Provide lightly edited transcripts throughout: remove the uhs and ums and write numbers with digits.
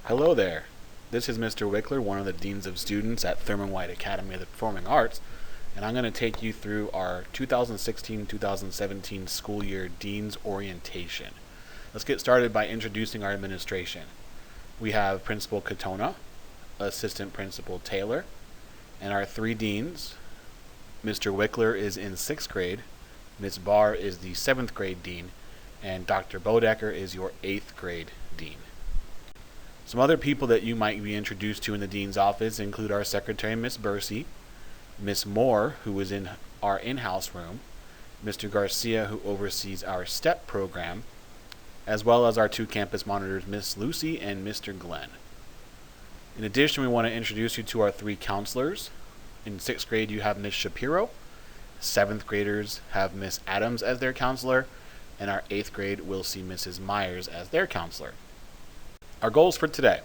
Hello there. This is Mr. Wickler, one of the Deans of Students at Thurman White Academy of the Performing Arts, and I'm going to take you through our 2016-2017 school year Dean's Orientation. Let's get started by introducing our administration. We have Principal Katona, Assistant Principal Taylor, and our three deans. Mr. Wickler is in 6th grade, Ms. Barr is the 7th grade dean, and Dr. Bodecker is your 8th grade dean. Some other people that you might be introduced to in the dean's office include our secretary, Miss Bursey, Miss Moore, who is in our in-house room, Mr. Garcia, who oversees our STEP program, as well as our two campus monitors, Miss Lucy and Mr. Glenn. In addition, we want to introduce you to our three counselors. In 6th grade, you have Miss Shapiro. 7th graders have Miss Adams as their counselor, and our 8th grade will see Mrs. Myers as their counselor. Our goals for today.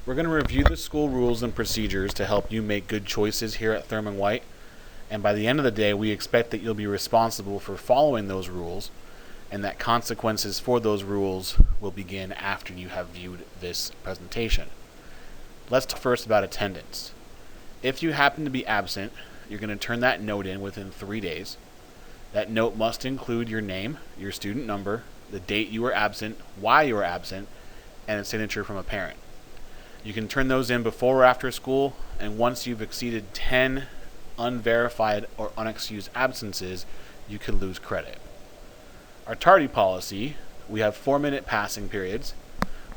We're going to review the school rules and procedures to help you make good choices here at Thurman White, and by the end of the day, we expect that you'll be responsible for following those rules, and that consequences for those rules will begin after you have viewed this presentation. Let's talk first about attendance. If you happen to be absent, you're going to turn that note in within 3 days. That note must include your name, your student number, the date you were absent, why you were absent, and a signature from a parent. You can turn those in before or after school, and once you've exceeded 10 unverified or unexcused absences, you could lose credit. Our tardy policy, we have 4-minute passing periods.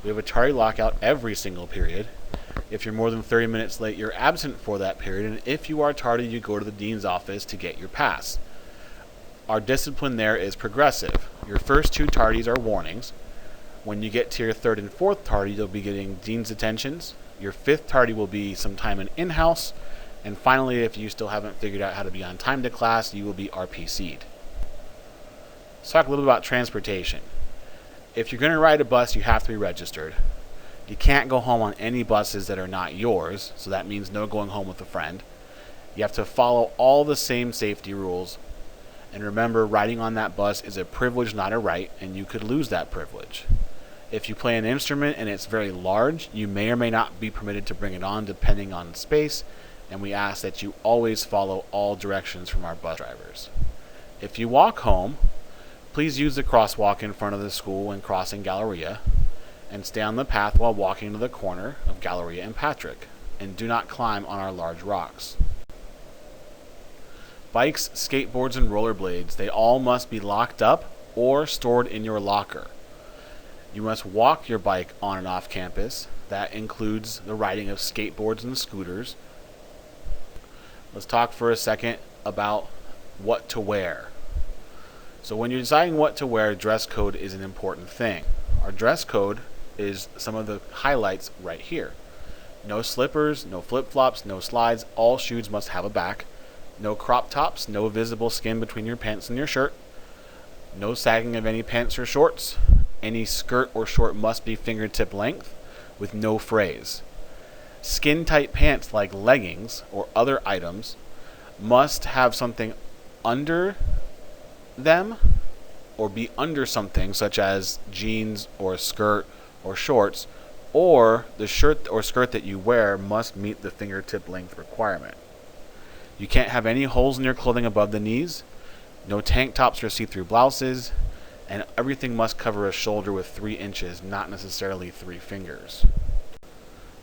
We have a tardy lockout every single period. If you're more than 30 minutes late, you're absent for that period, and if you are tardy, you go to the dean's office to get your pass. Our discipline there is progressive. Your first 2 tardies are warnings. When you get to your 3rd and 4th tardy, you'll be getting dean's attentions. Your 5th tardy will be some time in-house. And finally, if you still haven't figured out how to be on time to class, you will be RPC'd. Let's talk a little about transportation. If you're going to ride a bus, you have to be registered. You can't go home on any buses that are not yours, so that means no going home with a friend. You have to follow all the same safety rules. And remember, riding on that bus is a privilege, not a right, and you could lose that privilege. If you play an instrument and it's very large, you may or may not be permitted to bring it on depending on space, and we ask that you always follow all directions from our bus drivers. If you walk home, please use the crosswalk in front of the school and crossing Galleria, and stay on the path while walking to the corner of Galleria and Patrick, and do not climb on our large rocks. Bikes, skateboards, and rollerblades, they all must be locked up or stored in your locker. You must walk your bike on and off campus. That includes the riding of skateboards and scooters. Let's talk for a second about what to wear. So when you're deciding what to wear, dress code is an important thing. Our dress code is some of the highlights right here. No slippers, no flip-flops, no slides. All shoes must have a back. No crop tops, no visible skin between your pants and your shirt. No sagging of any pants or shorts. Any skirt or short must be fingertip length with no frays. Skin-tight pants like leggings or other items must have something under them or be under something such as jeans or a skirt or shorts, or the shirt or skirt that you wear must meet the fingertip length requirement. You can't have any holes in your clothing above the knees, no tank tops or see-through blouses, and everything must cover a shoulder with 3 inches, not necessarily 3 fingers.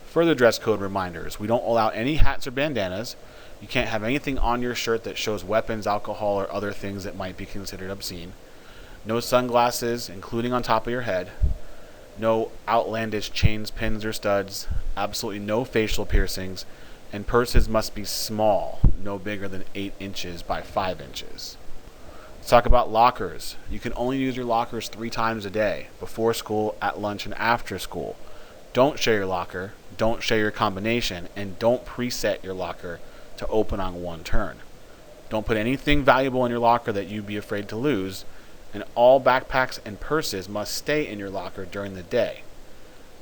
Further dress code reminders. We don't allow any hats or bandanas. You can't have anything on your shirt that shows weapons, alcohol, or other things that might be considered obscene. No sunglasses, including on top of your head. No outlandish chains, pins, or studs. Absolutely no facial piercings. And purses must be small, no bigger than 8 inches by 5 inches. Let's talk about lockers. You can only use your lockers 3 times a day, before school, at lunch, and after school. Don't share your locker, don't share your combination, and don't preset your locker to open on one turn. Don't put anything valuable in your locker that you'd be afraid to lose, and all backpacks and purses must stay in your locker during the day.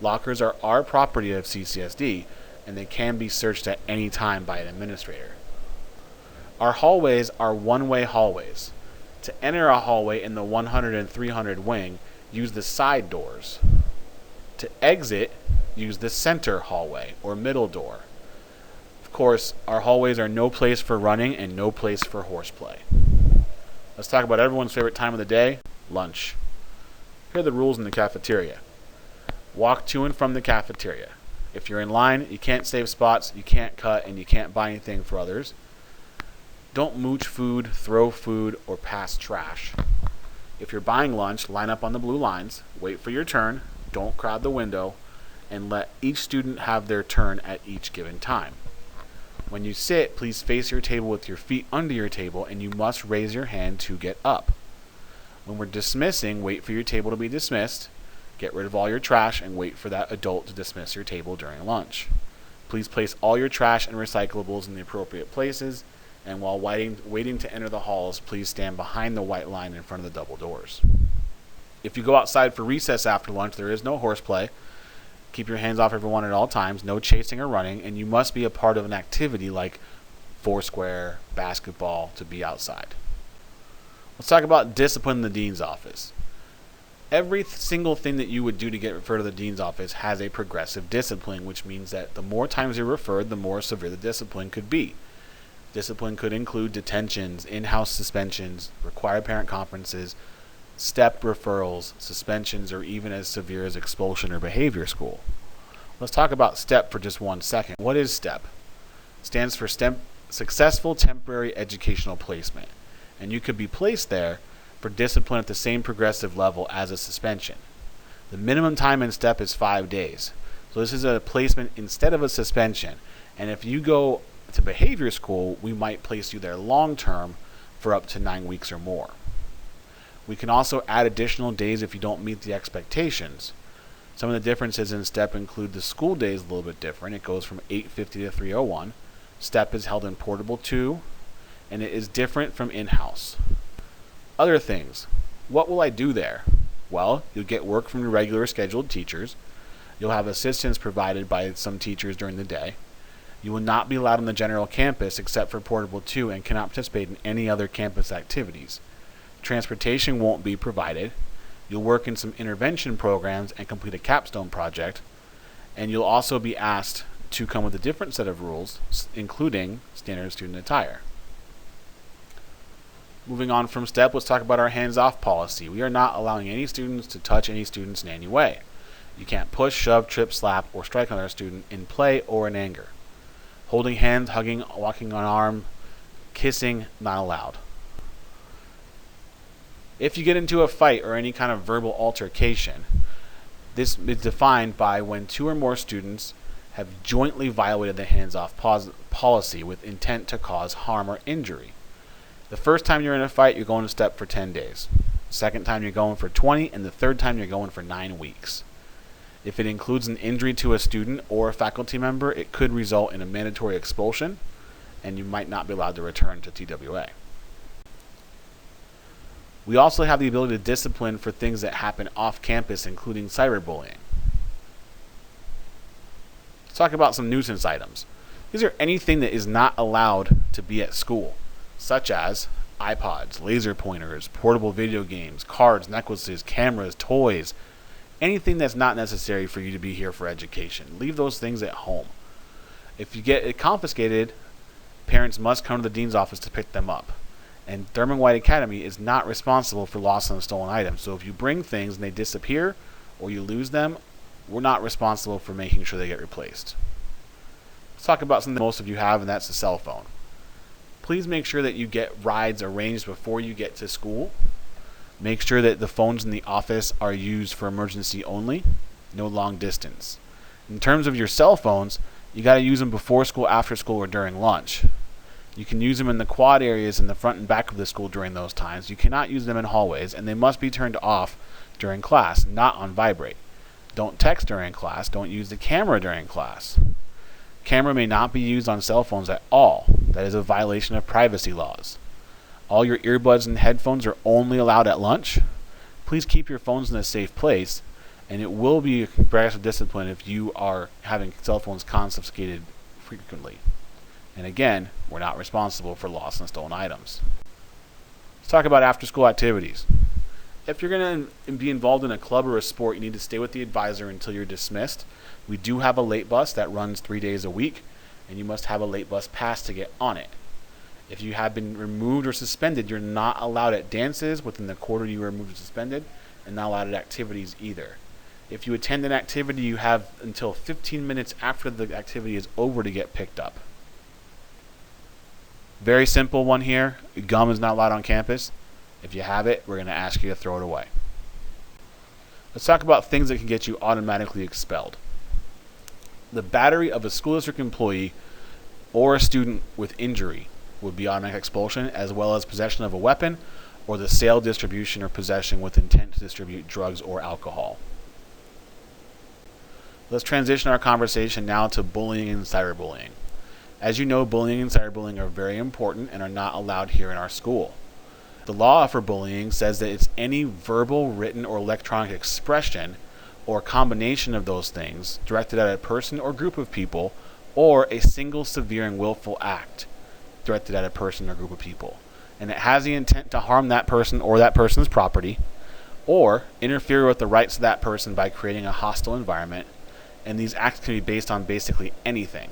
Lockers are our property of CCSD, and they can be searched at any time by an administrator. Our hallways are one-way hallways. To enter a hallway in the 100 and 300 wing, use the side doors. To exit, use the center hallway or middle door. Of course, our hallways are no place for running and no place for horseplay. Let's talk about everyone's favorite time of the day, lunch. Here are the rules in the cafeteria. Walk to and from the cafeteria. If you're in line, you can't save spots, you can't cut, and you can't buy anything for others. Don't mooch food, throw food, or pass trash. If you're buying lunch, line up on the blue lines, wait for your turn, don't crowd the window, and let each student have their turn at each given time. When you sit, please face your table with your feet under your table, and you must raise your hand to get up. When we're dismissing, wait for your table to be dismissed, get rid of all your trash, and wait for that adult to dismiss your table during lunch. Please place all your trash and recyclables in the appropriate places, and while waiting to enter the halls, please stand behind the white line in front of the double doors. If you go outside for recess after lunch, there is no horseplay. Keep your hands off everyone at all times, no chasing or running, and you must be a part of an activity like foursquare, basketball, to be outside. Let's talk about discipline in the dean's office. Every single thing that you would do to get referred to the dean's office has a progressive discipline, which means that the more times you're referred, the more severe the discipline could be. Discipline could include detentions, in-house suspensions, required parent conferences, step referrals, suspensions, or even as severe as expulsion or behavior school. Let's talk about STEP for just 1 second. What is STEP? It stands for Successful Temporary Educational Placement, and you could be placed there for discipline at the same progressive level as a suspension. The minimum time in STEP is 5 days. So this is a placement instead of a suspension. And if you go to behavior school, we might place you there long term for up to 9 weeks or more. We can also add additional days if you don't meet the expectations. Some of the differences in STEP include the school day is a little bit different. It goes from 8:50 to 3:01. STEP is held in portable 2, and it is different from in-house. Other things. What will I do there? Well, you'll get work from your regular scheduled teachers. You'll have assistance provided by some teachers during the day. You will not be allowed on the general campus except for portable 2 and cannot participate in any other campus activities. Transportation won't be provided. You'll work in some intervention programs and complete a capstone project. And you'll also be asked to come with a different set of rules, including standard student attire. Moving on from STEP, let's talk about our hands-off policy. We are not allowing any students to touch any students in any way. You can't push, shove, trip, slap, or strike another student in play or in anger. Holding hands, hugging, walking on arm, kissing, not allowed. If you get into a fight or any kind of verbal altercation, this is defined by when 2 or more students have jointly violated the hands-off policy with intent to cause harm or injury. The first time you're in a fight, you're going to STEP for 10 days. The second time you're going for 20, and the third time you're going for 9 weeks. If it includes an injury to a student or a faculty member, it could result in a mandatory expulsion, and you might not be allowed to return to TWA. We also have the ability to discipline for things that happen off campus, including cyberbullying. Let's talk about some nuisance items. These are anything that is not allowed to be at school, such as iPods, laser pointers, portable video games, cards, necklaces, cameras, toys, anything that's not necessary for you to be here for education. Leave those things at home. If you get it confiscated, parents must come to the dean's office to pick them up. And Thurman White Academy is not responsible for lost and stolen items. So if you bring things and they disappear or you lose them, we're not responsible for making sure they get replaced. Let's talk about something that most of you have, and that's a cell phone. Please make sure that you get rides arranged before you get to school. Make sure that the phones in the office are used for emergency only, no long distance. In terms of your cell phones, you got to use them before school, after school, or during lunch. You can use them in the quad areas in the front and back of the school during those times. You cannot use them in hallways, and they must be turned off during class, not on vibrate. Don't text during class. Don't use the camera during class. Camera may not be used on cell phones at all. That is a violation of privacy laws. All your earbuds and headphones are only allowed at lunch. Please keep your phones in a safe place, and it will be a progressive discipline if you are having cell phones confiscated frequently. And again, we're not responsible for lost and stolen items. Let's talk about after-school activities. If you're going to be involved in a club or a sport, you need to stay with the advisor until you're dismissed. We do have a late bus that runs 3 days a week, and you must have a late bus pass to get on it. If you have been removed or suspended, you're not allowed at dances within the quarter you were removed or suspended, and not allowed at activities either. If you attend an activity, you have until 15 minutes after the activity is over to get picked up. Very simple one here. Gum is not allowed on campus. If you have it, we're going to ask you to throw it away. Let's talk about things that can get you automatically expelled. The battery of a school district employee or a student with injury would be automatic expulsion, as well as possession of a weapon or the sale, distribution, or possession with intent to distribute drugs or alcohol. Let's transition our conversation now to bullying and cyberbullying. As you know, bullying and cyberbullying are very important and are not allowed here in our school. The law for bullying says that it's any verbal, written, or electronic expression or combination of those things directed at a person or group of people, or a single severe and willful act directed at a person or group of people. And it has the intent to harm that person or that person's property, or interfere with the rights of that person by creating a hostile environment. And these acts can be based on basically anything.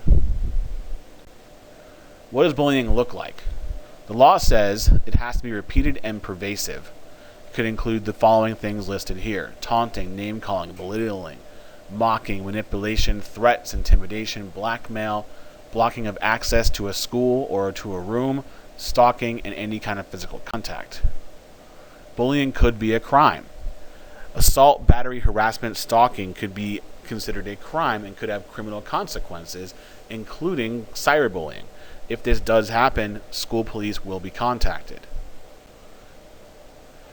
What does bullying look like? The law says it has to be repeated and pervasive. It could include the following things listed here: taunting, name-calling, belittling, mocking, manipulation, threats, intimidation, blackmail, blocking of access to a school or to a room, stalking, and any kind of physical contact. Bullying could be a crime. Assault, battery, harassment, stalking could be considered a crime and could have criminal consequences, including cyberbullying. If this does happen, school police will be contacted.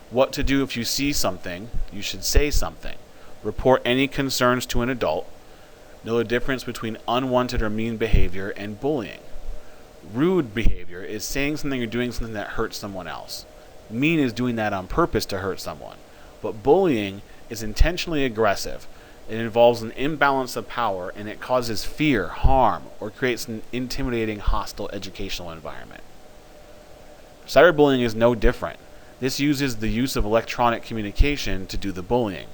What to do if you see something? You should say something. Report any concerns to an adult. Know the difference between unwanted or mean behavior and bullying. Rude behavior is saying something or doing something that hurts someone else. Mean is doing that on purpose to hurt someone. But bullying is intentionally aggressive. It involves an imbalance of power, and it causes fear, harm, or creates an intimidating, hostile educational environment. Cyberbullying is no different. This uses the use of electronic communication to do the bullying.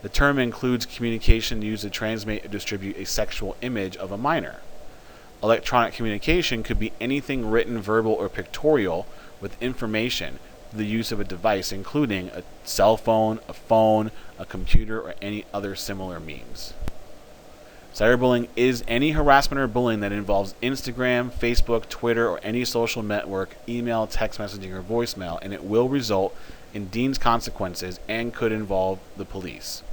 The term includes communication used to transmit or distribute a sexual image of a minor. Electronic communication could be anything written, verbal, or pictorial with information, the use of a device, including a cell phone, a computer, or any other similar means. Cyberbullying is any harassment or bullying that involves Instagram, Facebook, Twitter, or any social network, email, text messaging, or voicemail, and it will result in deemed consequences and could involve the police.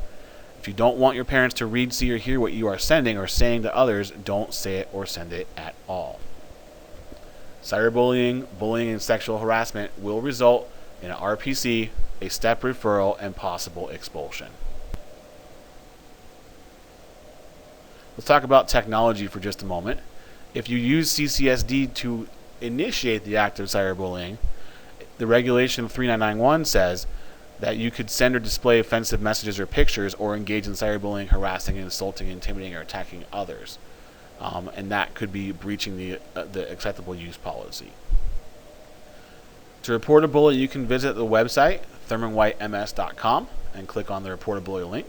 If you don't want your parents to read, see, or hear what you are sending or saying to others, don't say it or send it at all. Cyberbullying, bullying, and sexual harassment will result in an RPC, a step referral, and possible expulsion. Let's talk about technology for just a moment. If you use CCSD to initiate the act of cyberbullying, the regulation 3991 says that you could send or display offensive messages or pictures or engage in cyberbullying, harassing, insulting, intimidating, or attacking others. And that could be breaching the acceptable use policy. To report a bully, you can visit the website, thurmanwhitems.com, and click on the Report a Bully link.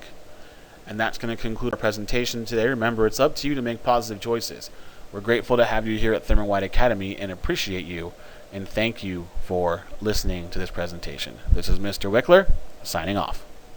And that's going to conclude our presentation today. Remember, it's up to you to make positive choices. We're grateful to have you here at Thurman White Academy and appreciate you, and thank you for listening to this presentation. This is Mr. Wickler, signing off.